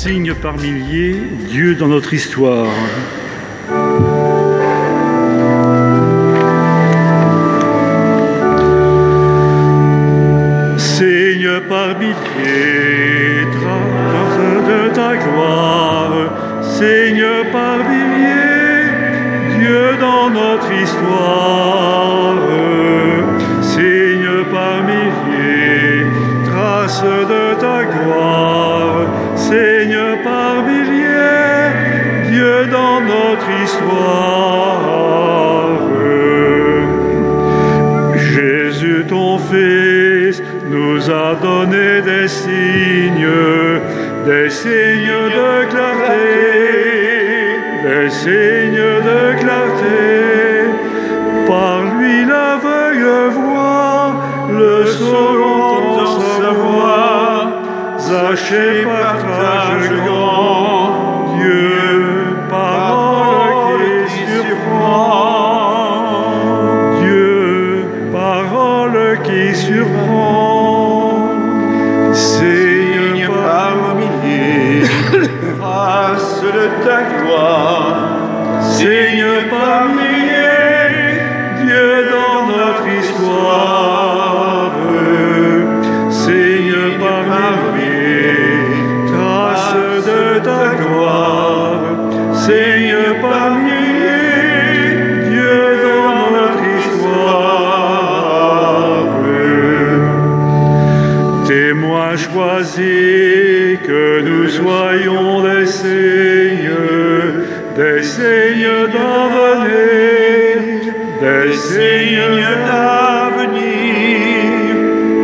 signe par milliers, Dieu dans notre histoire. Signe par milliers, trace de ta gloire, signe par milliers, Dieu dans notre histoire. Signe par milliers, trace de ta gloire, signe par milliers, Dieu dans notre histoire. Jésus ton Fils nous a donné des signes de clarté, des signes de clarté. Par lui l'aveugle voit, le sourd entend sa voix. Zaché partage grand, Dieu, parole qui surprend. Dieu, parole qui surprend. Signe par milliers, grâce de ta gloire. Signe par milliers, Dieu dans notre histoire. Signe par milliers, trace de ta gloire. Signe par milliers, Dieu dans notre histoire. Témoins choisis, que nous soyons des signes d'avenir, des signes d'avenir,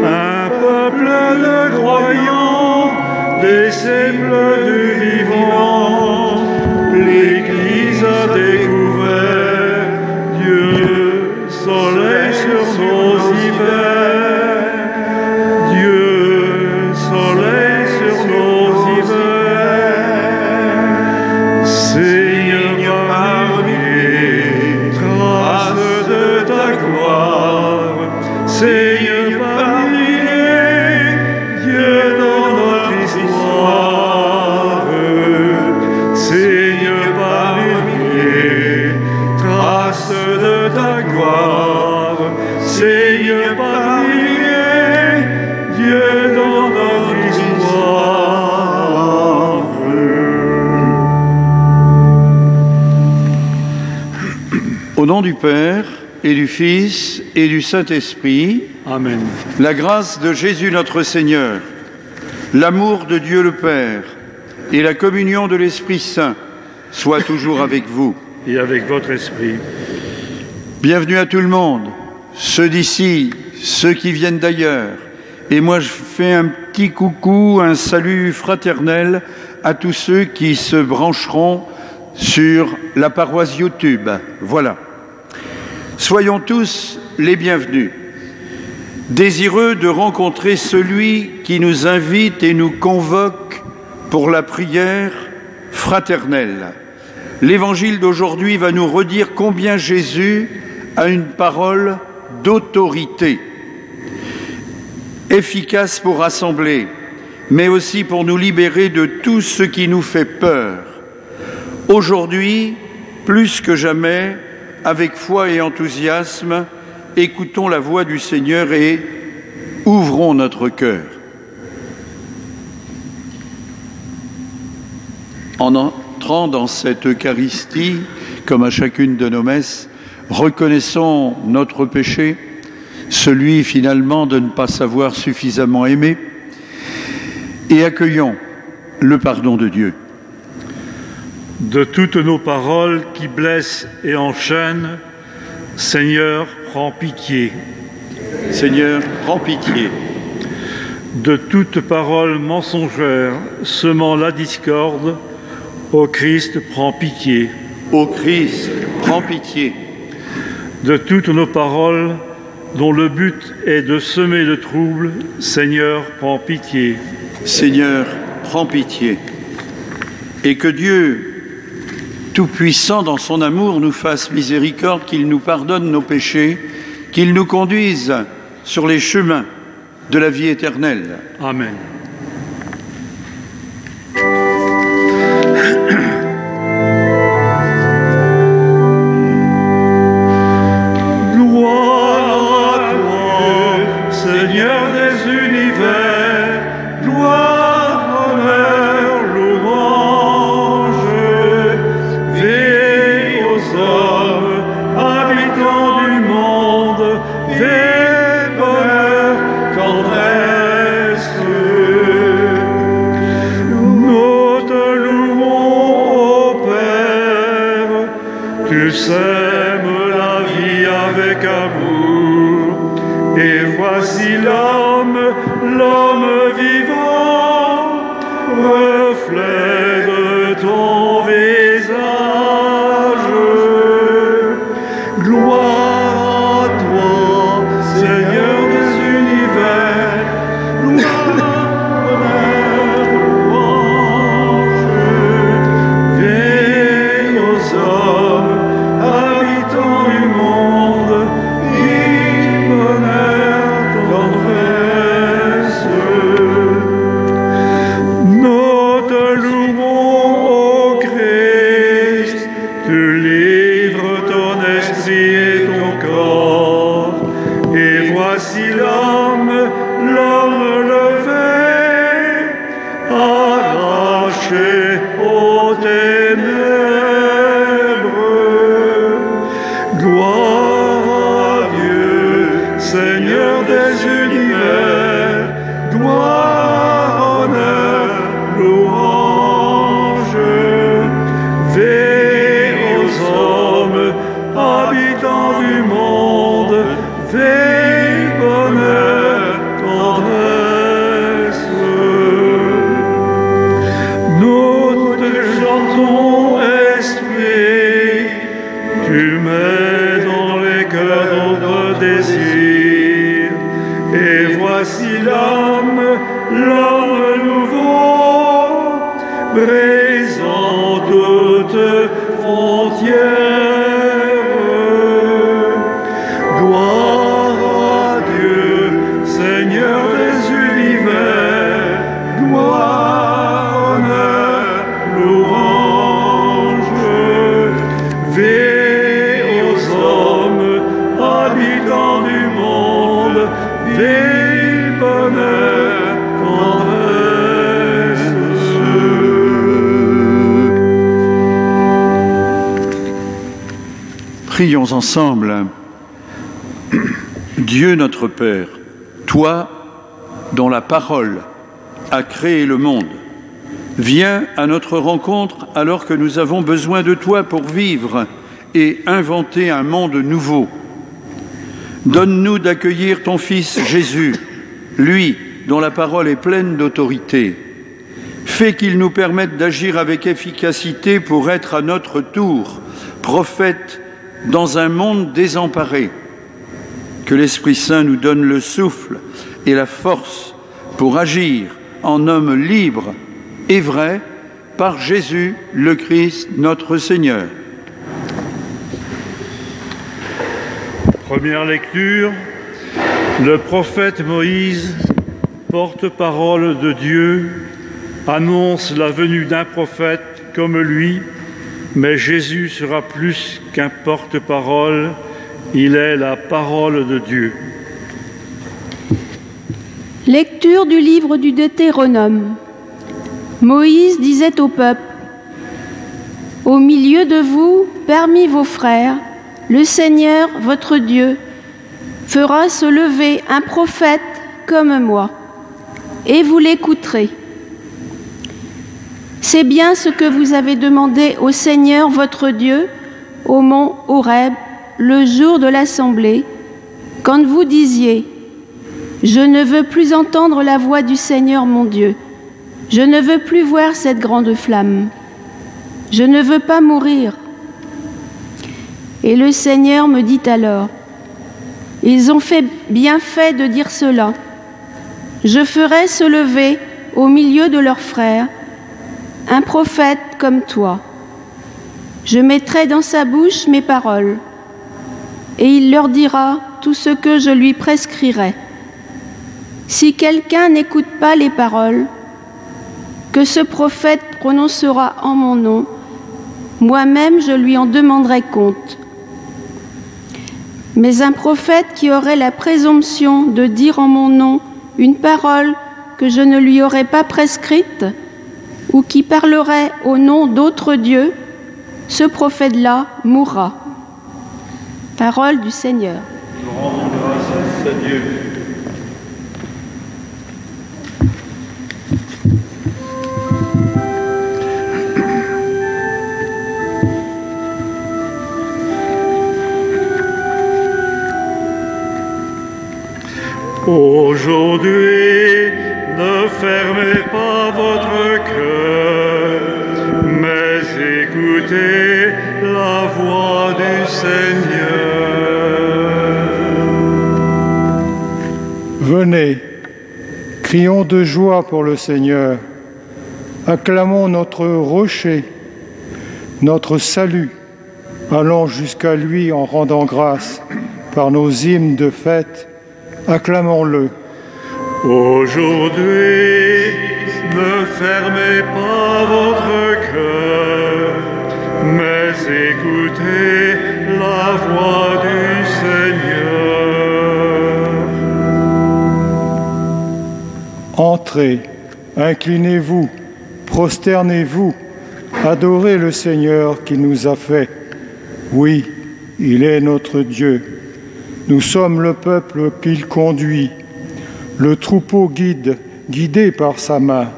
un peuple de croyants, disciples du vivant. L'Église a découvert Dieu, soleil sur nos hivers. Dieu, soleil sur nos hivers. Signe par milliers, trace de ta gloire. Signe par milliers, Dieu dans notre histoire. Signe par milliers, trace de ta gloire. Signe par milliers, Dieu dans notre histoire. Au nom du Père et du Fils et du Saint-Esprit, Amen. la grâce de Jésus notre Seigneur, l'amour de Dieu le Père et la communion de l'Esprit Saint soient toujours avec vous. Et avec votre esprit. Bienvenue à tout le monde, ceux d'ici, ceux qui viennent d'ailleurs. Et moi, je fais un petit coucou, un salut fraternel à tous ceux qui se brancheront sur la paroisse YouTube. Voilà. Soyons tous les bienvenus, désireux de rencontrer celui qui nous invite et nous convoque pour la prière fraternelle. L'évangile d'aujourd'hui va nous redire combien Jésus a une parole d'autorité, efficace pour rassembler, mais aussi pour nous libérer de tout ce qui nous fait peur. Aujourd'hui, plus que jamais, avec foi et enthousiasme, écoutons la voix du Seigneur et ouvrons notre cœur. En entrant dans cette Eucharistie, comme à chacune de nos messes, reconnaissons notre péché, celui finalement de ne pas savoir suffisamment aimer, et accueillons le pardon de Dieu. De toutes nos paroles qui blessent et enchaînent, Seigneur, prends pitié. Seigneur, prends pitié. De toutes paroles mensongères semant la discorde, ô Christ, prends pitié. Ô Christ, prends pitié. De toutes nos paroles dont le but est de semer le trouble, Seigneur, prends pitié. Seigneur, prends pitié. Et que Dieu, Tout-Puissant dans son amour, nous fasse miséricorde, qu'il nous pardonne nos péchés, qu'il nous conduise sur les chemins de la vie éternelle. Amen. Tu sèmes la vie avec amour, et voici l'homme vivant, reflet de ton visage. Gloire à toi, Seigneur des univers, gloire, honneur, louange. Viens aux hommes, habitants du monde, vie, bonheur, tendresse. Nous te louons, ô Christ, tu livres ton esprit et ton corps, et voici l'homme levé, arraché aux ténèbres. Gloire à Dieu, Seigneur des univers, gloire, honneur, louange. Veille aux hommes, habitants du monde, veille, bonheur, tendresse. Nous te chantons, esprit, tu mets dans les cœurs notre désir, et voici l'homme nouveau, brisant toute frontière. Gloire à Dieu, Seigneur des univers, gloire, honneur, louange. Veille aux hommes, habitants du monde, veille, bonheur, tendresse. Prions ensemble. Dieu notre Père, toi dont la parole a créé le monde, viens à notre rencontre alors que nous avons besoin de toi pour vivre et inventer un monde nouveau. Donne-nous d'accueillir ton Fils Jésus, lui dont la parole est pleine d'autorité. Fais qu'il nous permette d'agir avec efficacité pour être à notre tour prophètes dans un monde désemparé. Que l'Esprit Saint nous donne le souffle et la force pour agir en homme libre et vrai par Jésus le Christ notre Seigneur. Première lecture, le prophète Moïse, porte-parole de Dieu, annonce la venue d'un prophète comme lui, mais Jésus sera plus qu'un porte-parole, il est la parole de Dieu. Lecture du livre du Deutéronome. Moïse disait au peuple : « Au milieu de vous, parmi vos frères, le Seigneur, votre Dieu, fera se lever un prophète comme moi, et vous l'écouterez. C'est bien ce que vous avez demandé au Seigneur, votre Dieu, au mont Horeb, le jour de l'assemblée, quand vous disiez : Je ne veux plus entendre la voix du Seigneur mon Dieu, je ne veux plus voir cette grande flamme, je ne veux pas mourir. Et le Seigneur me dit alors : Ils ont bien fait de dire cela. Je ferai se lever au milieu de leurs frères un prophète comme toi. Je mettrai dans sa bouche mes paroles, et il leur dira tout ce que je lui prescrirai. Si quelqu'un n'écoute pas les paroles que ce prophète prononcera en mon nom, moi-même je lui en demanderai compte. Mais un prophète qui aurait la présomption de dire en mon nom une parole que je ne lui aurais pas prescrite, ou qui parlerait au nom d'autres dieux, ce prophète-là mourra. » Parole du Seigneur. Nous rendons grâce à Dieu. Aujourd'hui, ne fermez pas votre cœur, mais écoutez la voix du Seigneur. Venez, crions de joie pour le Seigneur, acclamons notre rocher, notre salut, allons jusqu'à lui en rendant grâce par nos hymnes de fête, acclamons-le. Aujourd'hui, ne fermez pas votre cœur, mais écoutez la voix du Seigneur. Entrez, inclinez-vous, prosternez-vous, adorez le Seigneur qui nous a fait. Oui, il est notre Dieu. Nous sommes le peuple qu'il conduit, le troupeau guidé par sa main.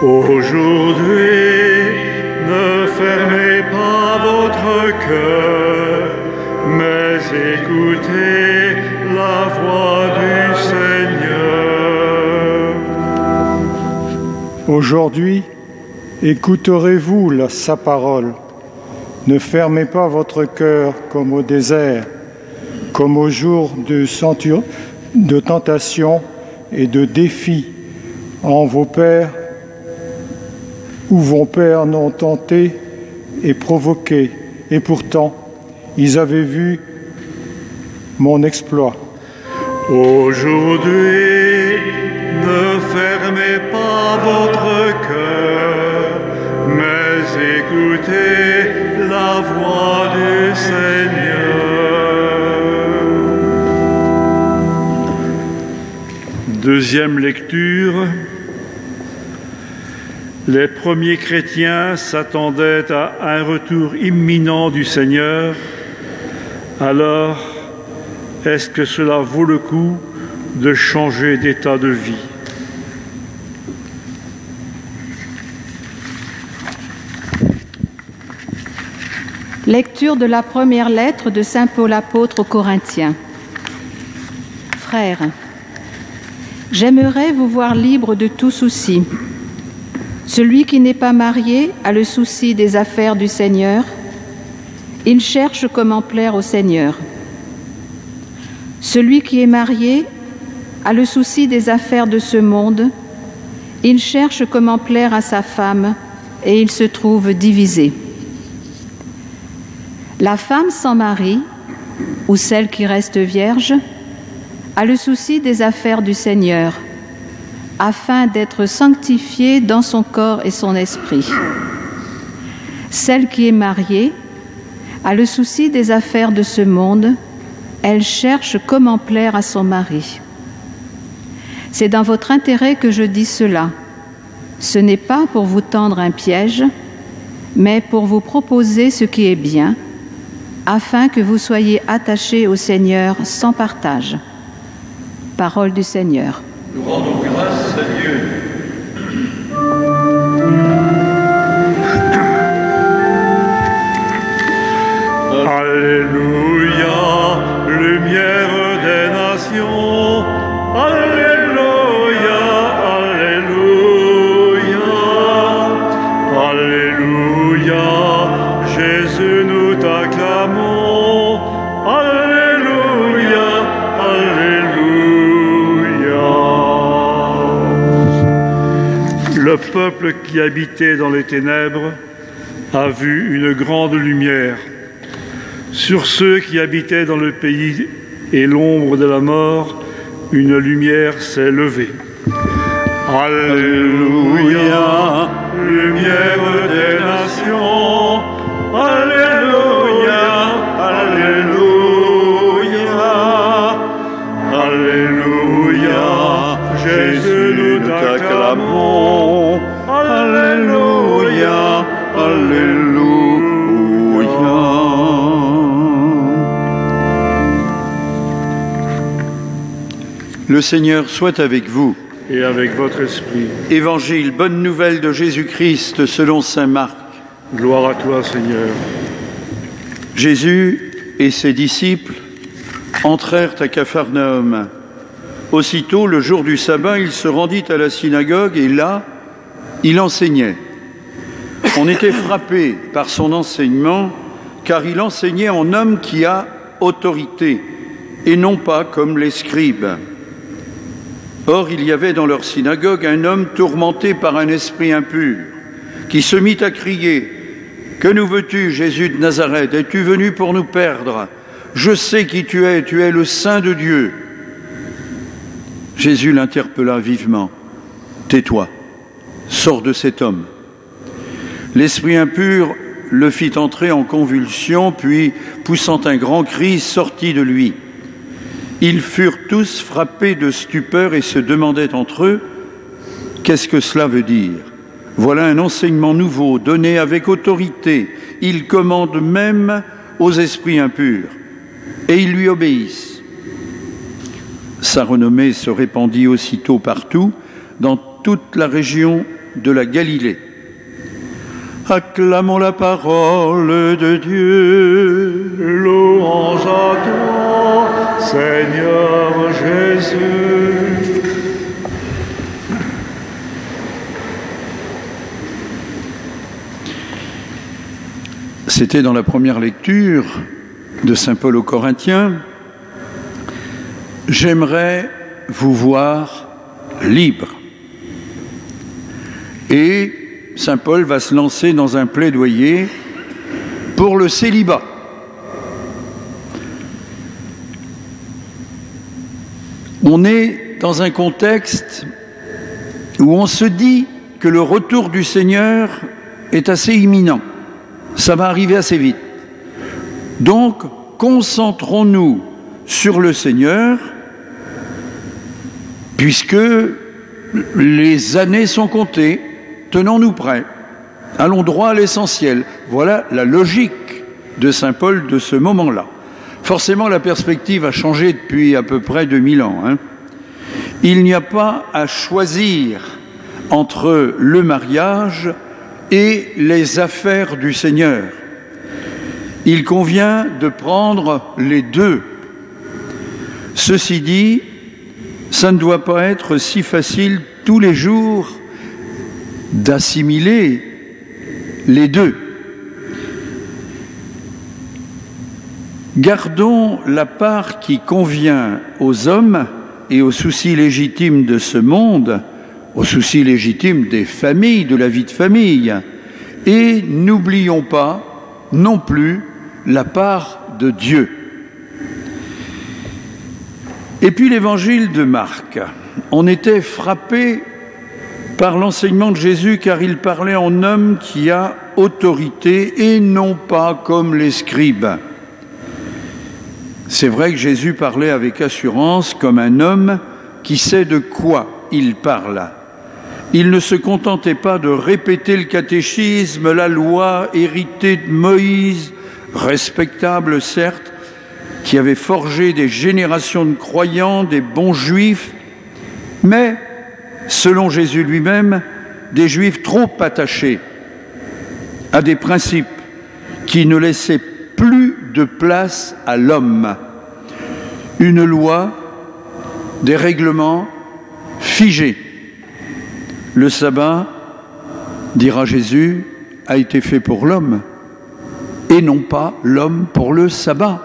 Aujourd'hui, ne fermez pas votre cœur, mais écoutez la voix du Seigneur. Aujourd'hui, écouterez-vous sa parole. Ne fermez pas votre cœur comme au désert, comme au jour de tentation et de défi où vos pères n'ont tenté et provoqué, et pourtant ils avaient vu mon exploit. Aujourd'hui, ne fermez pas votre cœur, mais écoutez la voix du Seigneur. Deuxième lecture. Les premiers chrétiens s'attendaient à un retour imminent du Seigneur. Alors, est-ce que cela vaut le coup de changer d'état de vie ? Lecture de la première lettre de saint Paul apôtre aux Corinthiens. Frères, j'aimerais vous voir libres de tout souci. Celui qui n'est pas marié a le souci des affaires du Seigneur. Il cherche comment plaire au Seigneur. Celui qui est marié a le souci des affaires de ce monde. Il cherche comment plaire à sa femme et il se trouve divisé. La femme sans mari, ou celle qui reste vierge, a le souci des affaires du Seigneur, afin d'être sanctifiée dans son corps et son esprit. Celle qui est mariée a le souci des affaires de ce monde, elle cherche comment plaire à son mari. C'est dans votre intérêt que je dis cela. Ce n'est pas pour vous tendre un piège, mais pour vous proposer ce qui est bien, afin que vous soyez attachés au Seigneur sans partage. Parole du Seigneur. Nous rendons grâce à Dieu. Alléluia, lumière des nations. Alléluia, Alléluia. Alléluia, Jésus, nous t'acclamons. Alléluia, Alléluia. Le peuple qui habitait dans les ténèbres a vu une grande lumière. Sur ceux qui habitaient dans le pays et l'ombre de la mort, une lumière s'est levée. Alléluia, lumière des nations. Alléluia, Alléluia. Alléluia, Jésus, nous t'acclamons. Alléluia, Alléluia. Le Seigneur soit avec vous. Et avec votre esprit. Évangile, bonne nouvelle de Jésus-Christ selon saint Marc. Gloire à toi, Seigneur. Jésus et ses disciples entrèrent à Capharnaüm. Aussitôt, le jour du sabbat, il se rendit à la synagogue et là, il enseignait. On était frappé par son enseignement, car il enseignait en homme qui a autorité, et non pas comme les scribes. Or, il y avait dans leur synagogue un homme tourmenté par un esprit impur, qui se mit à crier « Que nous veux-tu, Jésus de Nazareth? Es-tu venu pour nous perdre? Je sais qui tu es le Saint de Dieu. » Jésus l'interpella vivement. « Tais-toi, sors de cet homme. » L'esprit impur le fit entrer en convulsion, puis, poussant un grand cri, sortit de lui. Ils furent tous frappés de stupeur et se demandaient entre eux « Qu'est-ce que cela veut dire ? Voilà un enseignement nouveau, donné avec autorité. Il commande même aux esprits impurs, et ils lui obéissent. » Sa renommée se répandit aussitôt partout, dans toute la région de la Galilée. Acclamons la parole de Dieu. Louange à toi, Seigneur Jésus. C'était dans la première lecture de saint Paul aux Corinthiens. J'aimerais vous voir libre. Et saint Paul va se lancer dans un plaidoyer pour le célibat. On est dans un contexte où on se dit que le retour du Seigneur est assez imminent. Ça va arriver assez vite. Donc, concentrons-nous sur le Seigneur, puisque les années sont comptées. Tenons-nous prêts. Allons droit à l'essentiel. Voilà la logique de saint Paul de ce moment-là. Forcément, la perspective a changé depuis à peu près 2000 ans. Il n'y a pas à choisir entre le mariage et les affaires du Seigneur. Il convient de prendre les deux. Ceci dit, ça ne doit pas être si facile tous les jours d'assimiler les deux. Gardons la part qui convient aux hommes et aux soucis légitimes de ce monde, aux soucis légitimes des familles, de la vie de famille, et n'oublions pas non plus la part de Dieu. Et puis l'évangile de Marc, on était frappé par l'enseignement de Jésus, car il parlait en homme qui a autorité et non pas comme les scribes. C'est vrai que Jésus parlait avec assurance comme un homme qui sait de quoi il parle. Il ne se contentait pas de répéter le catéchisme, la loi héritée de Moïse, respectable certes, qui avait forgé des générations de croyants, des bons juifs, mais selon Jésus lui-même, des Juifs trop attachés à des principes qui ne laissaient plus de place à l'homme. Une loi, des règlements figés. Le sabbat, dira Jésus, a été fait pour l'homme et non pas l'homme pour le sabbat.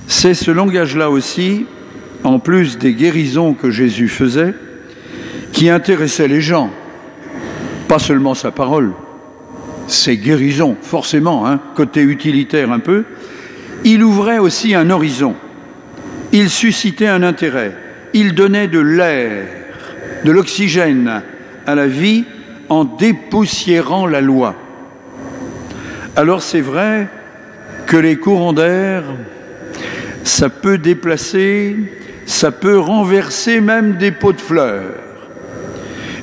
C'est ce langage-là aussi, en plus des guérisons que Jésus faisait, qui intéressait les gens. Pas seulement sa parole, ses guérisons, forcément, côté utilitaire un peu. Il ouvrait aussi un horizon. Il suscitait un intérêt. Il donnait de l'air, de l'oxygène à la vie en dépoussiérant la loi. Alors c'est vrai que les courants d'air, ça peut déplacer, ça peut renverser même des pots de fleurs.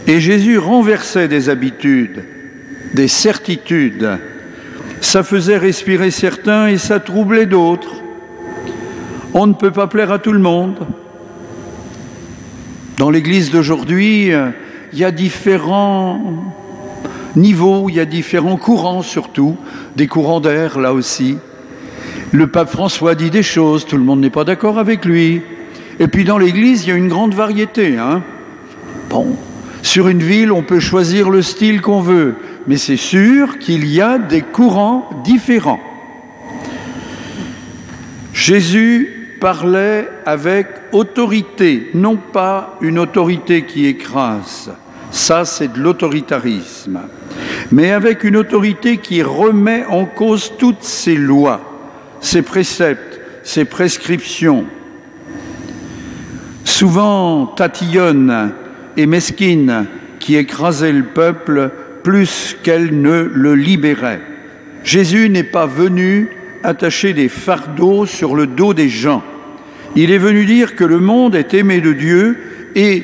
Et Jésus renversait des habitudes, des certitudes. Ça faisait respirer certains et ça troublait d'autres. On ne peut pas plaire à tout le monde. Dans l'Église d'aujourd'hui, il y a différents niveaux, il y a différents courants surtout, des courants d'air là aussi. Le pape François dit des choses, tout le monde n'est pas d'accord avec lui. Et puis dans l'Église, il y a une grande variété. Bon, sur une ville, on peut choisir le style qu'on veut, mais c'est sûr qu'il y a des courants différents. Jésus parlait avec autorité, non pas une autorité qui écrase, ça c'est de l'autoritarisme, mais avec une autorité qui remet en cause toutes ses lois, ses préceptes, ses prescriptions, souvent tatillonne et mesquine, qui écrasait le peuple plus qu'elle ne le libérait. Jésus n'est pas venu attacher des fardeaux sur le dos des gens. Il est venu dire que le monde est aimé de Dieu et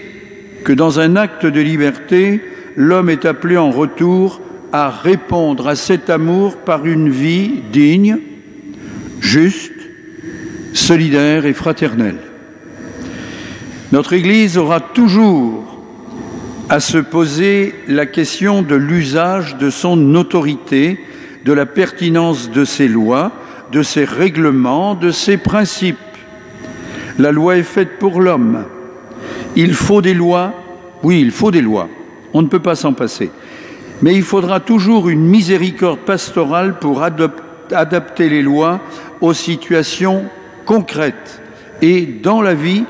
que dans un acte de liberté, l'homme est appelé en retour à répondre à cet amour par une vie digne, juste, solidaire et fraternelle. Notre Église aura toujours à se poser la question de l'usage de son autorité, de la pertinence de ses lois, de ses règlements, de ses principes. La loi est faite pour l'homme. Il faut des lois. Oui, il faut des lois. On ne peut pas s'en passer. Mais il faudra toujours une miséricorde pastorale pour adapter les lois aux situations concrètes. Et dans la vie,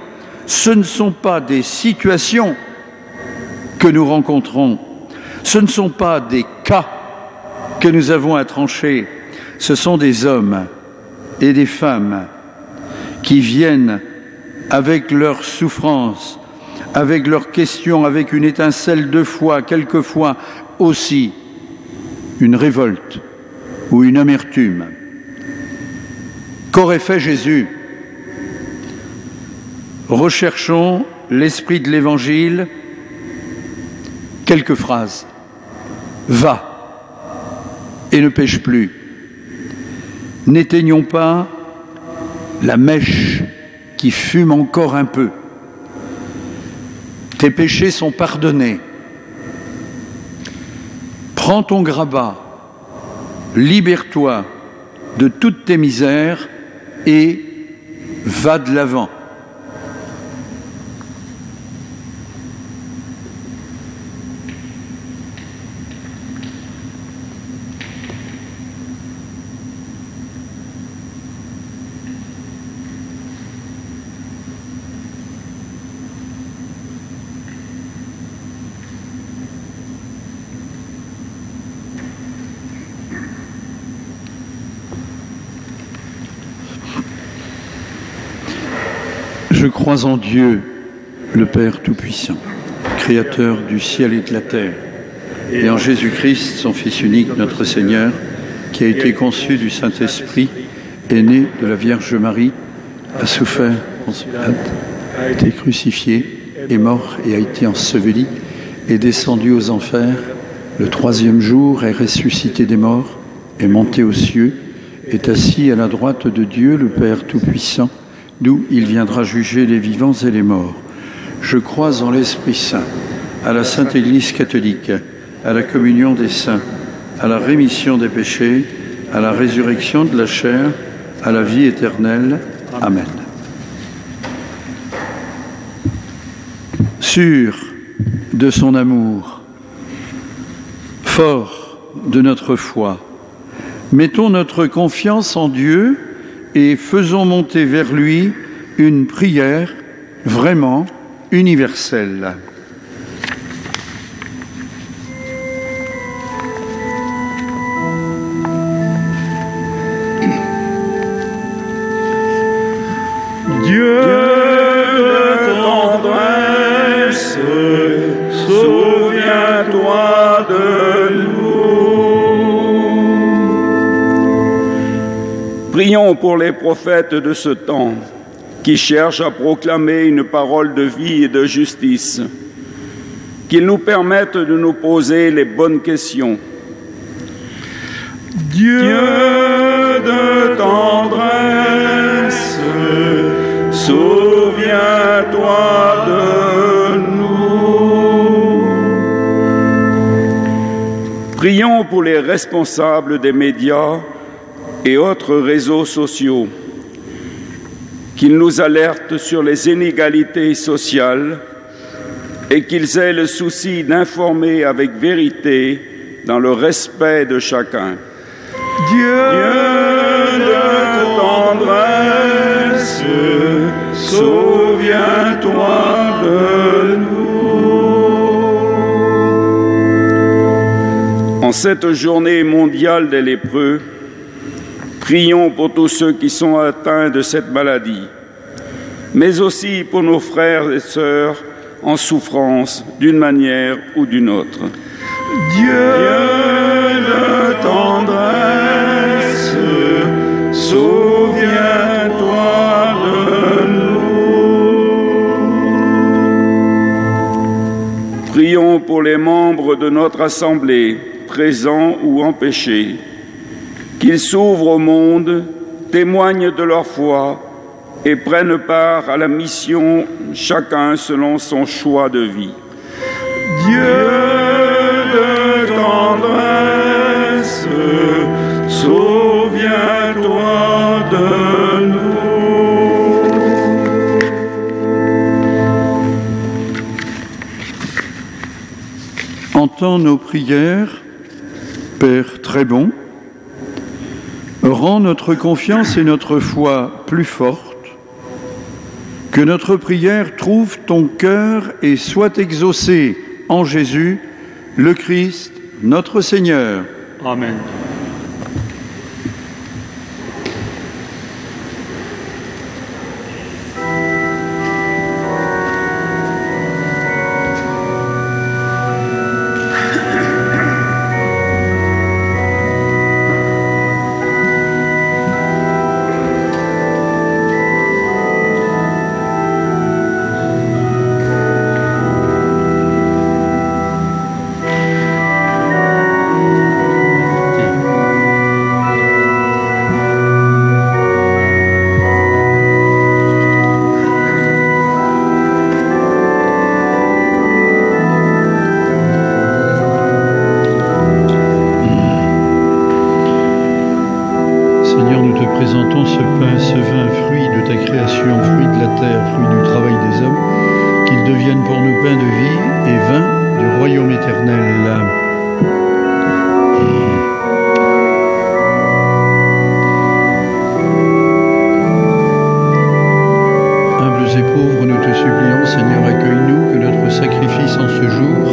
ce ne sont pas des situations que nous rencontrons, ce ne sont pas des cas que nous avons à trancher, ce sont des hommes et des femmes qui viennent avec leurs souffrances, avec leurs questions, avec une étincelle de foi, quelquefois aussi une révolte ou une amertume. Qu'aurait fait Jésus ? Recherchons l'esprit de l'Évangile, quelques phrases. Va et ne pêche plus. N'éteignons pas la mèche qui fume encore un peu. Tes péchés sont pardonnés. Prends ton grabat, libère-toi de toutes tes misères et va de l'avant. Je crois en Dieu, le Père Tout-Puissant, Créateur du ciel et de la terre, et en Jésus-Christ, son Fils unique, notre Seigneur, qui a été conçu du Saint-Esprit, est né de la Vierge Marie, a souffert, a été crucifié, est mort et a été enseveli, est descendu aux enfers, le troisième jour est ressuscité des morts, est monté aux cieux, est assis à la droite de Dieu, le Père Tout-Puissant, d'où il viendra juger les vivants et les morts. Je crois en l'Esprit Saint, à la Sainte Église catholique, à la communion des saints, à la rémission des péchés, à la résurrection de la chair, à la vie éternelle. Amen. Sûr de son amour, fort de notre foi, mettons notre confiance en Dieu et faisons monter vers lui une prière vraiment universelle. Dieu de tendresse, souviens-toi de nous. Prions pour les prophètes de ce temps qui cherchent à proclamer une parole de vie et de justice, qu'ils nous permettent de nous poser les bonnes questions. Dieu de tendresse, souviens-toi de nous. Prions pour les responsables des médias et autres réseaux sociaux qu'ils nous alertent sur les inégalités sociales et qu'ils aient le souci d'informer avec vérité dans le respect de chacun. Dieu de tendresse, souviens-toi de nous. En cette journée mondiale des lépreux, prions pour tous ceux qui sont atteints de cette maladie, mais aussi pour nos frères et sœurs en souffrance d'une manière ou d'une autre. Dieu de tendresse, souviens-toi de nous. Prions pour les membres de notre Assemblée, présents ou empêchés, qu'ils s'ouvrent au monde, témoignent de leur foi et prennent part à la mission, chacun selon son choix de vie. Dieu de tendresse, souviens-toi de nous. Entends nos prières, Père très bon. Rends notre confiance et notre foi plus fortes. Que notre prière trouve ton cœur et soit exaucée en Jésus, le Christ, notre Seigneur. Amen. Présentons ce pain, ce vin, fruit de ta création, fruit de la terre, fruit du travail des hommes, qu'ils deviennent pour nous pain de vie et vin du royaume éternel. Humbles et pauvres, nous te supplions, Seigneur, accueille-nous, que notre sacrifice en ce jour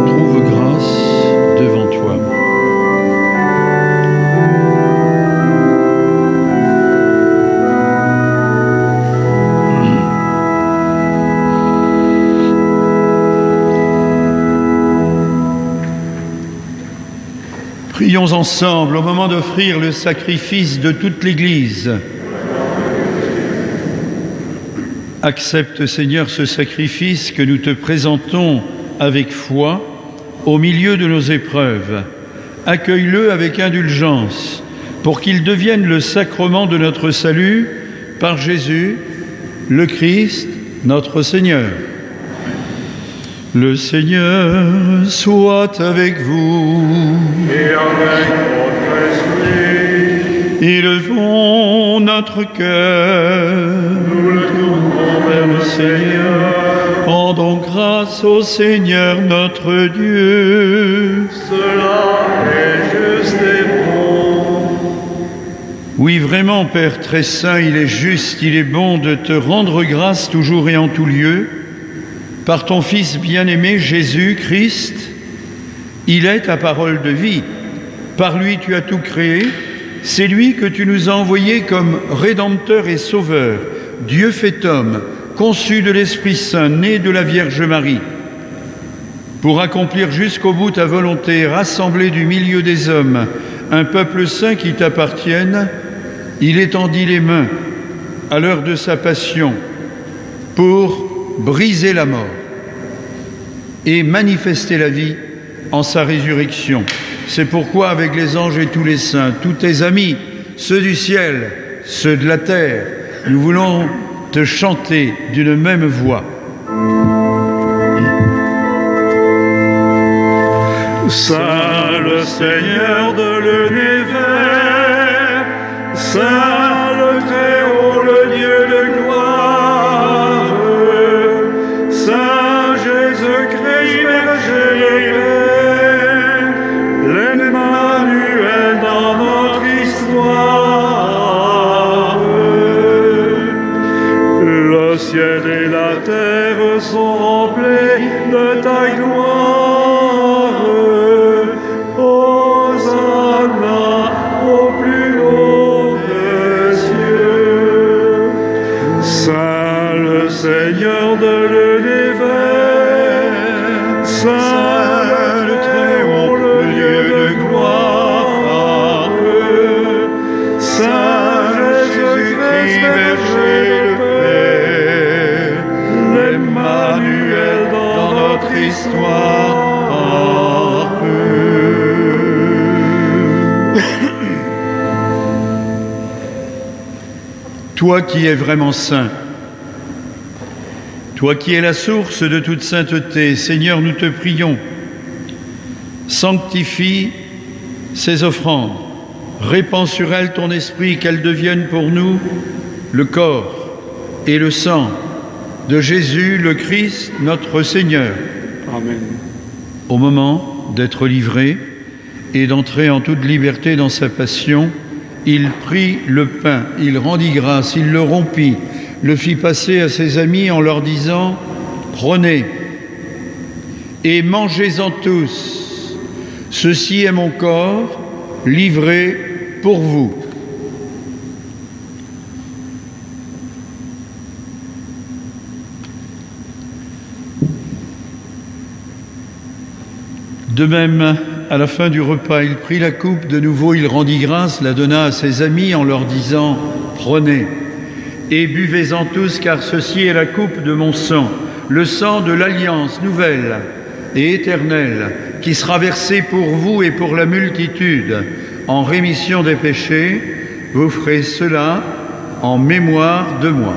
trouve grâce devant toi. Prions ensemble au moment d'offrir le sacrifice de toute l'Église. Accepte, Seigneur, ce sacrifice que nous te présentons avec foi au milieu de nos épreuves. Accueille-le avec indulgence pour qu'il devienne le sacrement de notre salut par Jésus, le Christ, notre Seigneur. Le Seigneur soit avec vous. Et avec votre esprit. Élevons notre cœur. Nous le tournons vers le Seigneur. Rendons grâce au Seigneur notre Dieu. Cela est juste et bon. Oui, vraiment, Père très saint, il est juste, il est bon de te rendre grâce toujours et en tout lieu. Par ton Fils bien-aimé, Jésus-Christ, il est ta parole de vie. Par lui, tu as tout créé. C'est lui que tu nous as envoyé comme Rédempteur et Sauveur, Dieu fait homme, conçu de l'Esprit Saint, né de la Vierge Marie. Pour accomplir jusqu'au bout ta volonté, rassembler du milieu des hommes un peuple saint qui t'appartienne, il étendit les mains à l'heure de sa passion pour briser la mort et manifester la vie en sa résurrection. C'est pourquoi, avec les anges et tous les saints, tous tes amis, ceux du ciel, ceux de la terre, nous voulons te chanter d'une même voix. Saint le Seigneur de l'univers, Saint le Très-Haut, le Dieu de Toi qui es vraiment saint, toi qui es la source de toute sainteté, Seigneur, nous te prions, sanctifie ces offrandes, répands sur elles ton esprit, qu'elles deviennent pour nous le corps et le sang de Jésus, le Christ, notre Seigneur. Amen. Au moment d'être livré et d'entrer en toute liberté dans sa passion, il prit le pain, il rendit grâce, il le rompit, le fit passer à ses amis en leur disant « Prenez et mangez-en tous, ceci est mon corps livré pour vous. » De même, à la fin du repas, il prit la coupe, de nouveau il rendit grâce, la donna à ses amis en leur disant « Prenez et buvez-en tous, car ceci est la coupe de mon sang, le sang de l'alliance nouvelle et éternelle, qui sera versé pour vous et pour la multitude en rémission des péchés. Vous ferez cela en mémoire de moi. »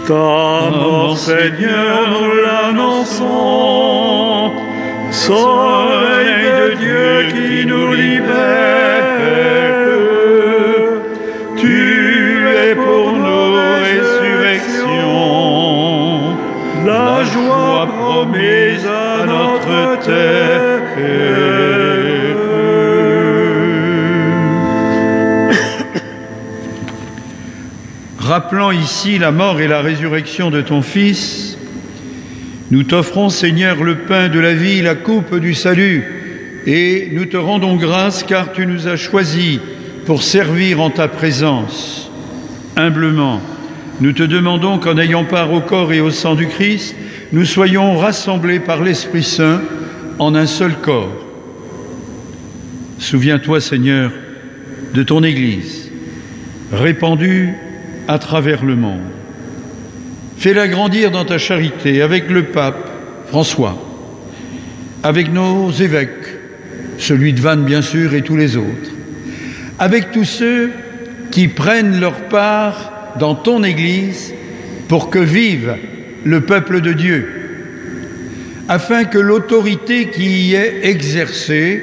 Ta mort, Seigneur, nous l'annonçons, Soleil de Dieu qui nous libère. Tu es pour nous résurrection, la joie promise à notre terre. Rappelant ici la mort et la résurrection de ton Fils, nous t'offrons, Seigneur, le pain de la vie, la coupe du salut, et nous te rendons grâce car tu nous as choisis pour servir en ta présence. Humblement, nous te demandons qu'en ayant part au corps et au sang du Christ, nous soyons rassemblés par l'Esprit Saint en un seul corps. Souviens-toi, Seigneur, de ton Église, répandue à travers le monde. Fais-la grandir dans ta charité avec le pape François, avec nos évêques, celui de Vannes bien sûr et tous les autres, avec tous ceux qui prennent leur part dans ton Église pour que vive le peuple de Dieu, afin que l'autorité qui y est exercée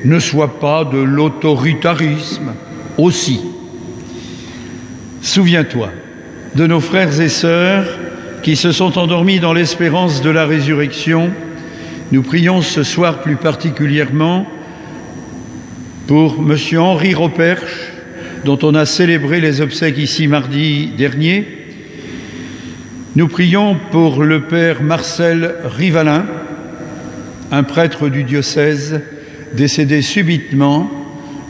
ne soit pas de l'autoritarisme aussi. Souviens-toi de nos frères et sœurs qui se sont endormis dans l'espérance de la résurrection. Nous prions ce soir plus particulièrement pour M. Henri Roperche, dont on a célébré les obsèques ici mardi dernier. Nous prions pour le père Marcel Rivalin, un prêtre du diocèse, décédé subitement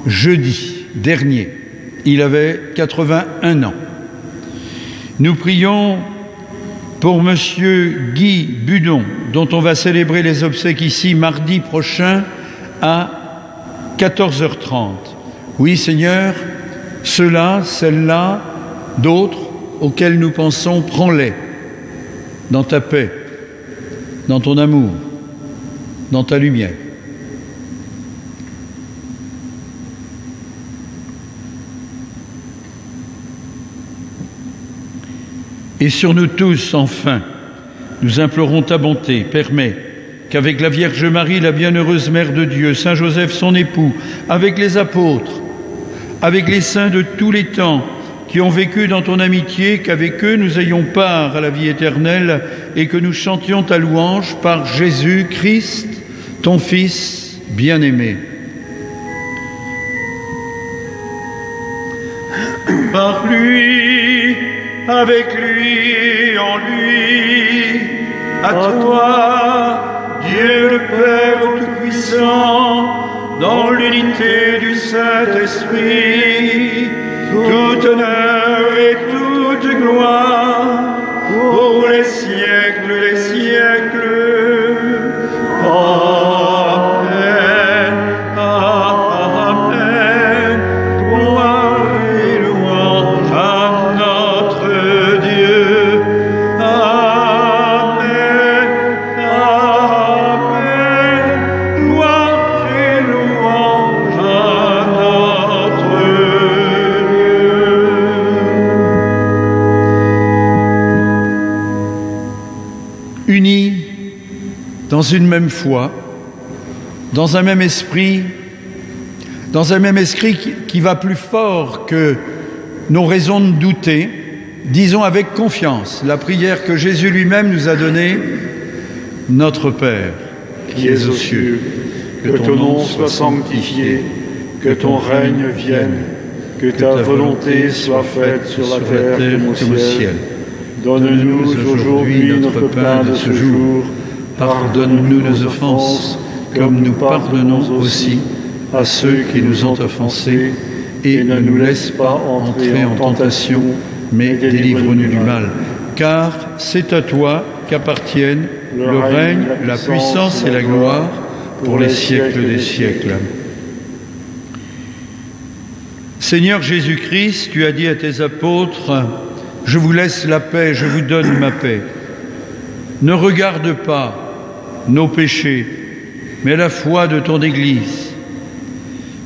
jeudi dernier. Il avait 81 ans. Nous prions pour M. Guy Budon, dont on va célébrer les obsèques ici mardi prochain à 14h30. Oui, Seigneur, ceux-là, celles-là, d'autres auxquels nous pensons, prends-les dans ta paix, dans ton amour, dans ta lumière. Et sur nous tous, enfin, nous implorons ta bonté. Permets qu'avec la Vierge Marie, la bienheureuse Mère de Dieu, Saint Joseph, son époux, avec les apôtres, avec les saints de tous les temps qui ont vécu dans ton amitié, qu'avec eux nous ayons part à la vie éternelle et que nous chantions ta louange par Jésus Christ, ton Fils bien-aimé. Par lui, avec lui, en lui, à toi, Dieu le Père Tout-Puissant, dans l'unité du Saint-Esprit, tout honneur et toute gloire, pour les siècles des siècles. Amen, amen, gloire et louange dans une même foi, dans un même esprit qui va plus fort que nos raisons de douter. Disons avec confiance la prière que Jésus lui-même nous a donnée. Notre Père, qui es aux cieux, que ton nom soit sanctifié, que ton règne vienne, que ta volonté soit faite sur la terre comme au ciel. Donne-nous aujourd'hui notre pain de ce jour. Pardonne-nous nos offenses, comme nous pardonnons aussi à ceux qui nous ont offensés, et ne nous laisse pas entrer en tentation, mais délivre-nous du mal. Car c'est à toi qu'appartiennent le règne, la puissance et la gloire pour les siècles des siècles. Seigneur Jésus-Christ, tu as dit à tes apôtres, « Je vous laisse la paix, je vous donne ma paix. Ne regarde pas nos péchés, mais la foi de ton Église.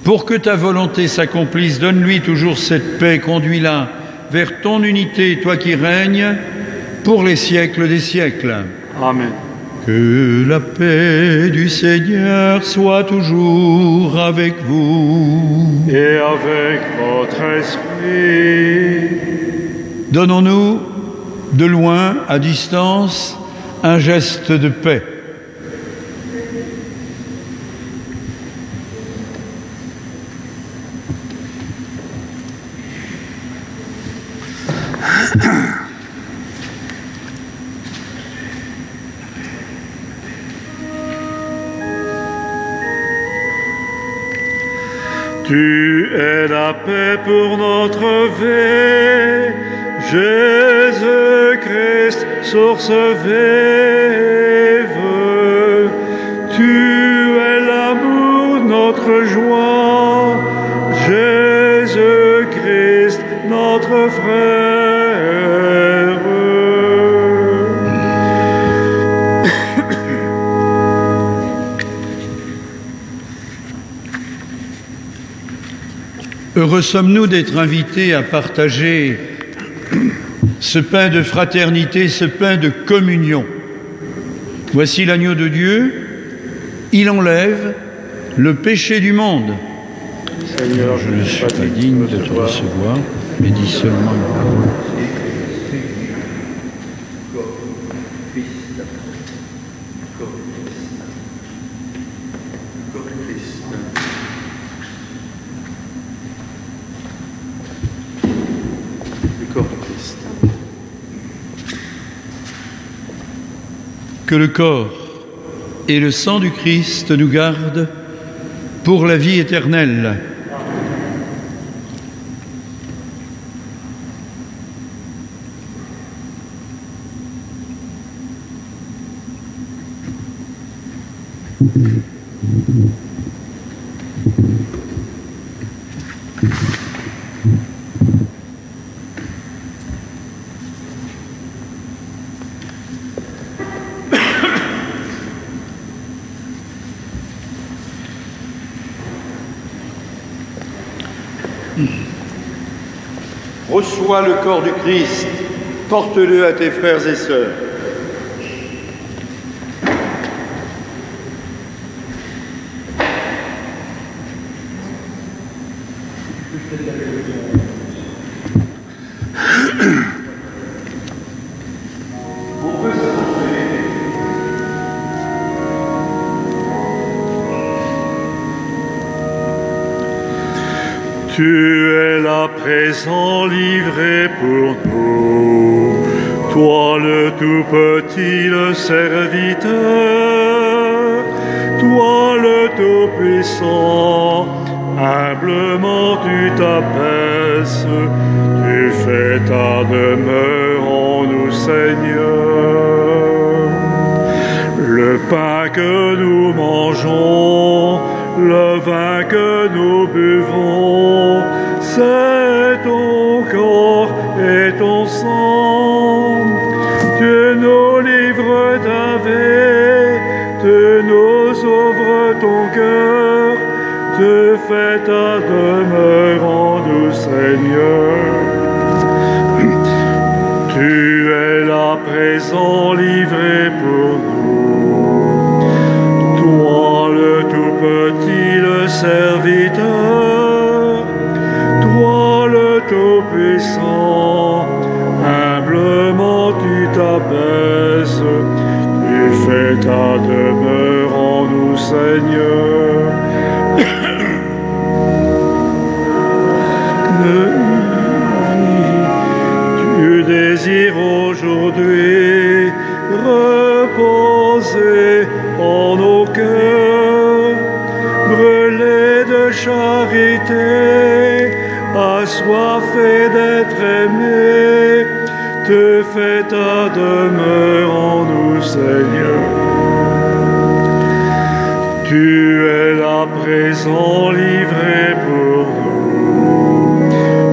Pour que ta volonté s'accomplisse, donne-lui toujours cette paix, conduis-la vers ton unité, toi qui règnes pour les siècles des siècles. » Amen. Que la paix du Seigneur soit toujours avec vous. Et avec votre esprit. Donnons-nous, de loin, à distance, un geste de paix. Tu es la paix pour notre vie, Jésus-Christ, source vive. Tu es l'amour, notre joie, Jésus-Christ, notre frère. Heureux sommes-nous d'être invités à partager ce pain de fraternité, ce pain de communion. Voici l'agneau de Dieu, il enlève le péché du monde. Seigneur, je ne suis pas digne de te recevoir, mais dis seulement une parole. Que le corps et le sang du Christ nous gardent pour la vie éternelle. Reçois le corps du Christ, porte-le à tes frères et sœurs. Tu es là présent, livré pour nous, toi le tout-petit, le serviteur, toi le tout-puissant, humblement tu t'abaisses, tu fais ta demeure en nous, Seigneur. Le pain que nous mangeons, le vin que nous buvons, c'est ton corps et ton sang. Tu nous livres ta vie, tu nous ouvres ton cœur, tu fais ta demeure en nous, Seigneur. Tu es là présent, livré pour nous. serviteur, toi le Tout-Puissant, humblement tu t'abaisses, tu fais ta demeure en nous, Seigneur. Tu désires aujourd'hui reposer en nos cœurs, brûler de charité, assoiffé d'être aimé, te fais ta demeure en nous, Seigneur. Tu es là présent, livré pour nous,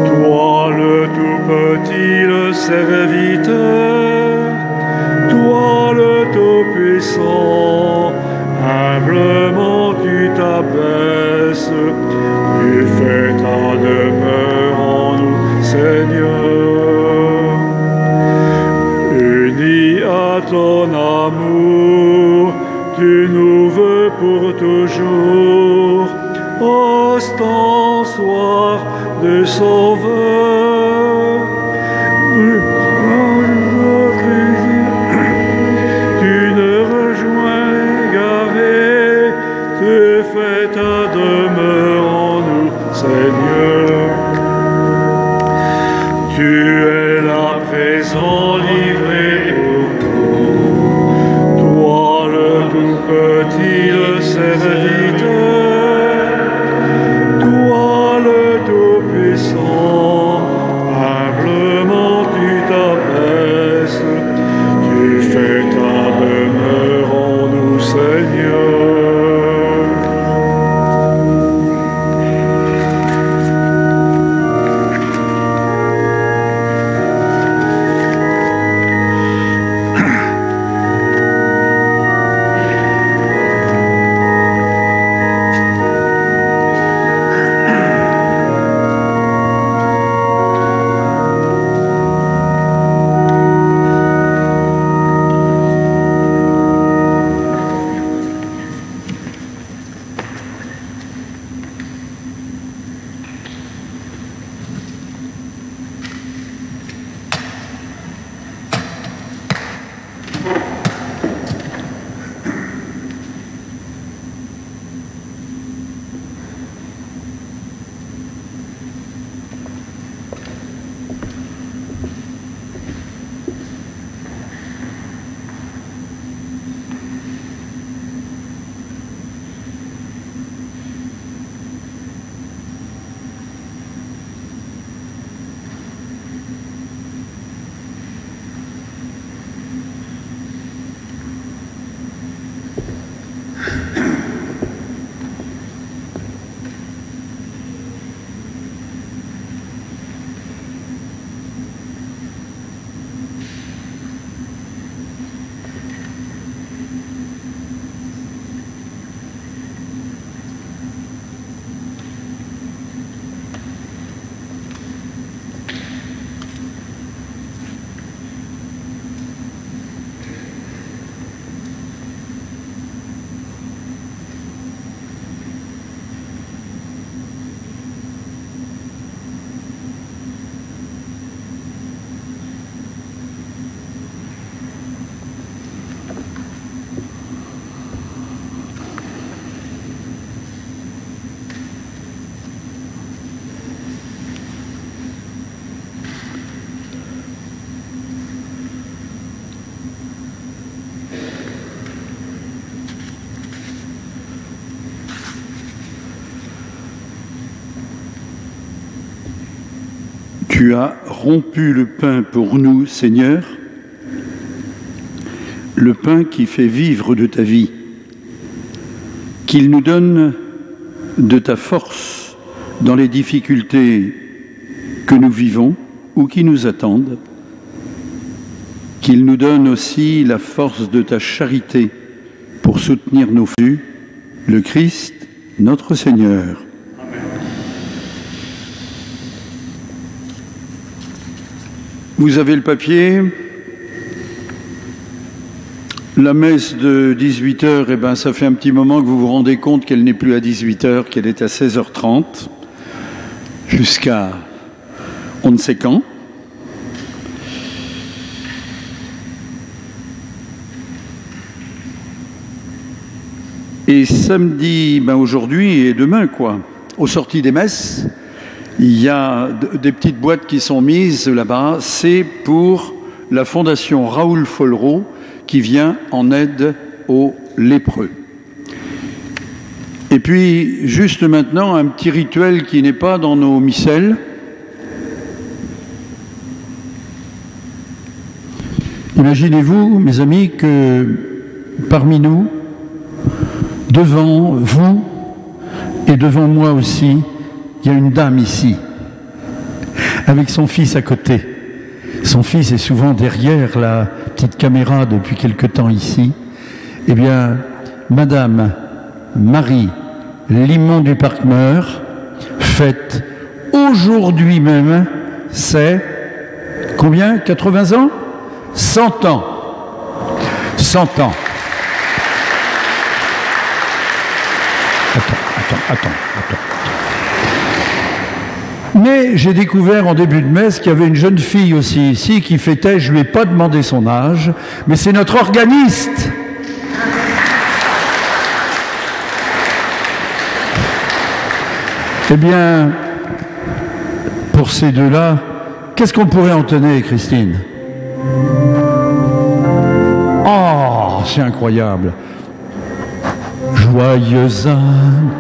toi le tout-petit, le serviteur, toi le Tout-Puissant, humblement tu t'abaisses, tu fais ta demeure en nous, Seigneur. Unis à ton amour, tu nous veux pour toujours, ostensoir de Sauveur. Tu ne rejoins égaré, te fais ta demeure en nous, Seigneur. Tu es là présent, livré pour nous, toi le tout-petit, le serviteur, toi le Tout-Puissant, humblement tu t'abaisses, tu fais ta demeure en nous, Seigneur. Tu as rompu le pain pour nous, Seigneur, le pain qui fait vivre de ta vie, qu'il nous donne de ta force dans les difficultés que nous vivons ou qui nous attendent, qu'il nous donne aussi la force de ta charité pour soutenir nos flux, le Christ, notre Seigneur. Vous avez le papier. La messe de 18h, eh ben, ça fait un petit moment que vous vous rendez compte qu'elle n'est plus à 18h, qu'elle est à 16h30, jusqu'à on ne sait quand. Et samedi, ben aujourd'hui et demain, quoi, aux sorties des messes, il y a des petites boîtes qui sont mises là-bas. C'est pour la fondation Raoul Follereau qui vient en aide aux lépreux. Et puis, juste maintenant, un petit rituel qui n'est pas dans nos missels. Imaginez-vous, mes amis, que parmi nous, devant vous et devant moi aussi, il y a une dame ici, avec son fils à côté. Son fils est souvent derrière la petite caméra depuis quelque temps ici. Eh bien, Madame Marie Limon du Parc-Meur fête aujourd'hui même, c'est combien? 80 ans? 100 ans. 100 ans. Attends. Mais j'ai découvert en début de messe qu'il y avait une jeune fille aussi ici qui fêtait, je ne lui ai pas demandé son âge, mais c'est notre organiste. Eh bien, pour ces deux-là, qu'est-ce qu'on pourrait entonner, Christine? Oh, c'est incroyable. Joyeux âme.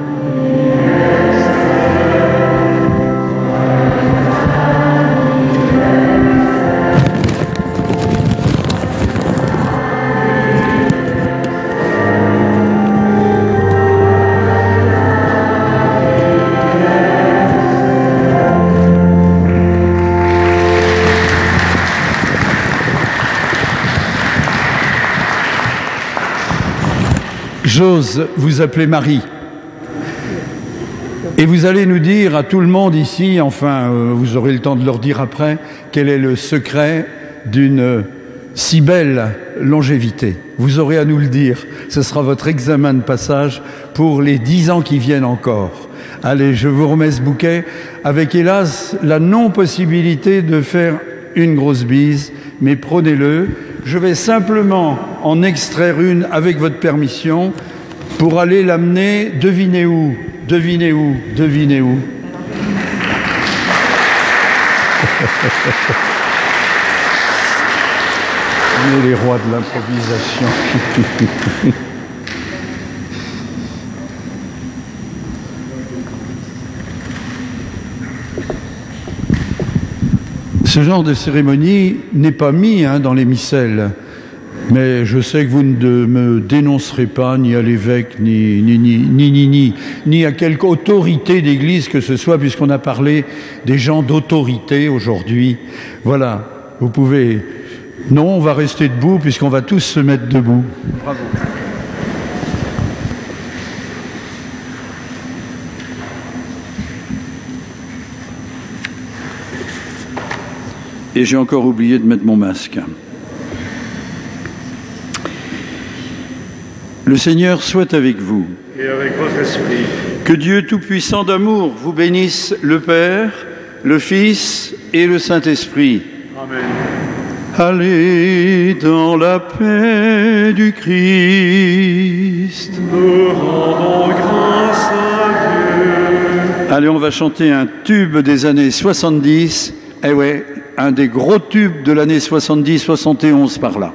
J'ose vous appeler Marie. Et vous allez nous dire à tout le monde ici, enfin, vous aurez le temps de leur dire après, quel est le secret d'une si belle longévité. Vous aurez à nous le dire. Ce sera votre examen de passage pour les 10 ans qui viennent encore. Allez, je vous remets ce bouquet, avec hélas la non-possibilité de faire une grosse bise, mais prenez-le. Je vais simplement en extraire une avec votre permission pour aller l'amener, devinez où, devinez où, devinez où. On est les rois de l'improvisation. Ce genre de cérémonie n'est pas mis dans les missels, mais je sais que vous ne me dénoncerez pas ni à l'évêque, ni à quelque autorité d'église que ce soit, puisqu'on a parlé des gens d'autorité aujourd'hui. Voilà, vous pouvez... Non, on va rester debout puisqu'on va tous se mettre debout. Bravo. Et j'ai encore oublié de mettre mon masque. Le Seigneur soit avec vous. Et avec votre esprit. Que Dieu Tout-Puissant d'amour vous bénisse, le Père, le Fils et le Saint-Esprit. Amen. Allez dans la paix du Christ. Nous rendons grâce à Dieu. Allez, on va chanter un tube des années 70. Eh ouais, un des gros tubes de l'année 70-71 par là.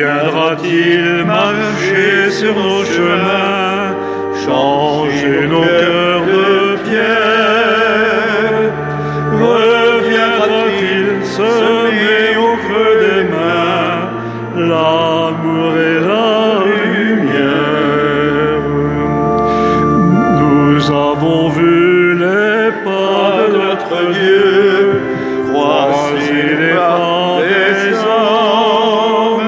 Reviendra-t-il marcher sur nos chemins, changer nos cœurs de pierre? Reviendra-t-il semer au creux des mains l'amour et la lumière? Nous avons vu les pas de notre Dieu croiser les pas des hommes.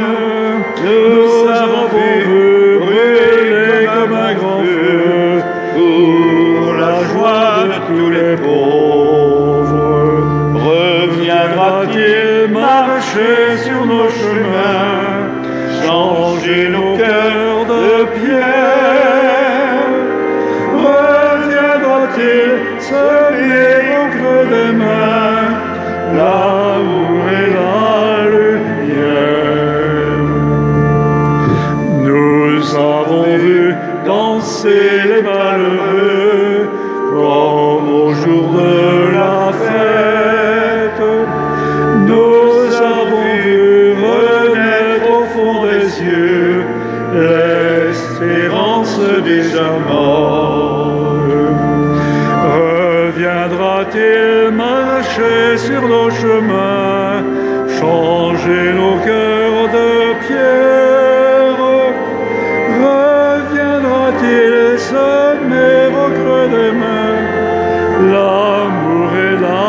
Nous avons vu brûler comme un grand feu pour la joie de tous les pauvres. viendra-t-il semer au creux des mains l'amour et la lumière? Nous avons vu danser les malheureux comme au jour de la fête. Nous avons vu renaître au fond des yeux l'espérance déjà morte. Reviendra-t-il marcher sur nos chemins, changer nos cœurs de pierre? Reviendra-t-il semer au creux des mains l'amour et la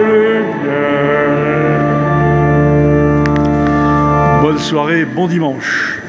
lumière? Bonne soirée, bon dimanche.